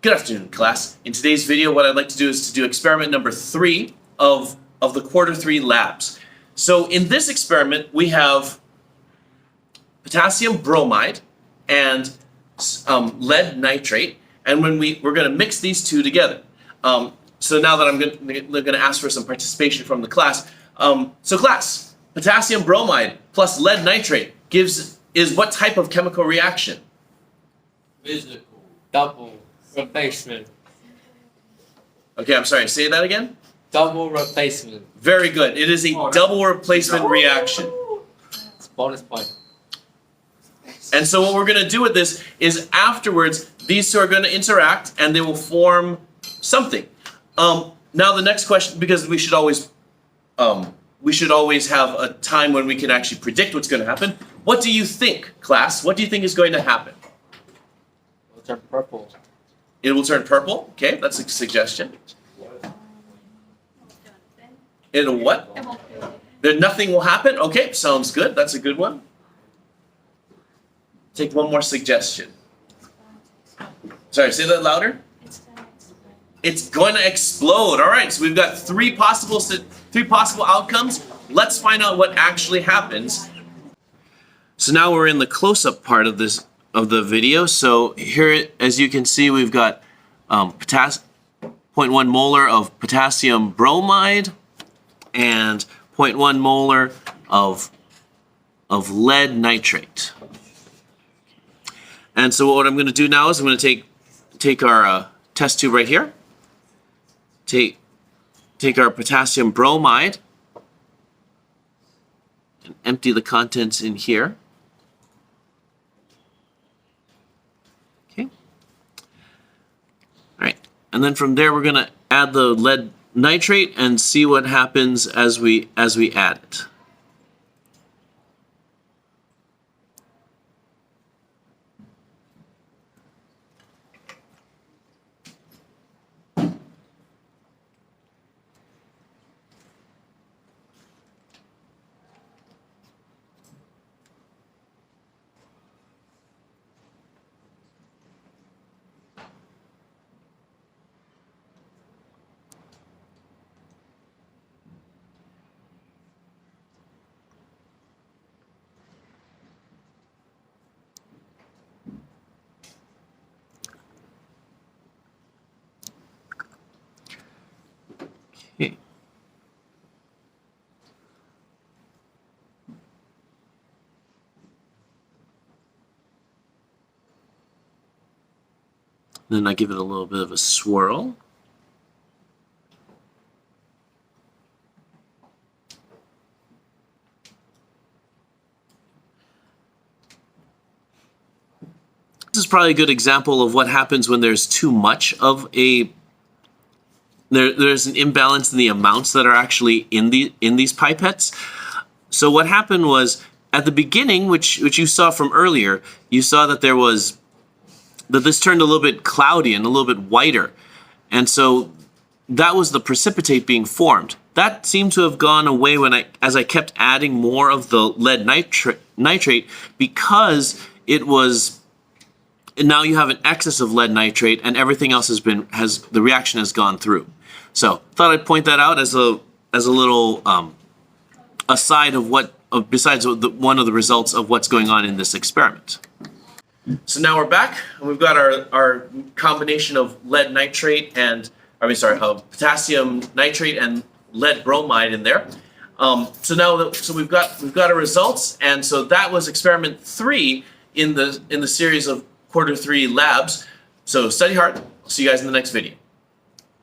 Good afternoon, class. In today's video, what I'd like to do is to do experiment number 3 of the quarter 3 labs. So in this experiment, we have potassium bromide and lead nitrate, and when we're going to mix these two together. So now that I'm going to ask for some participation from the class. So class, potassium bromide plus lead nitrate is what type of chemical reaction? Physical. Double replacement. Okay, I'm sorry, say that again? Double replacement. Very good. It is a double replacement reaction. It's bonus point. And so what we're going to do with this is afterwards, these two are going to interact and they will form something. Now the next question, because we should always have a time when we can actually predict what's going to happen. What do you think, class? What do you think is going to happen? It'll turn purple. It will turn purple. Okay, that's a suggestion. It'll what? There nothing will happen? Okay, sounds good. That's a good one. Take one more suggestion. Sorry, say that louder. It's going to explode. All right, so we've got three possible outcomes. Let's find out what actually happens. So now we're in the close-up part of the video. So here, as you can see, we've got 0.1 molar of potassium bromide and 0.1 molar of lead nitrate. And so what I'm going to do now is I'm going to take our test tube right here, take our potassium bromide, and empty the contents in here. Okay. All right, and then from there we're going to add the lead nitrate and see what happens as we add it. Okay. Then I give it a little bit of a swirl. This is probably a good example of what happens when there's too much of there's an imbalance in the amounts that are actually in these pipettes. So what happened was at the beginning, which you saw from earlier, you saw that this turned a little bit cloudy and a little bit whiter, and so that was the precipitate being formed. That seemed to have gone away as I kept adding more of the lead nitrate because it was. And now you have an excess of lead nitrate, and everything else the reaction has gone through. So thought I'd point that out as a little aside of besides one of the results of what's going on in this experiment. So now we're back, and we've got our combination of lead nitrate of potassium nitrate and lead bromide in there. So we've got our results, and so that was experiment 3 in the series of quarter 3 labs. So study hard. I'll see you guys in the next video.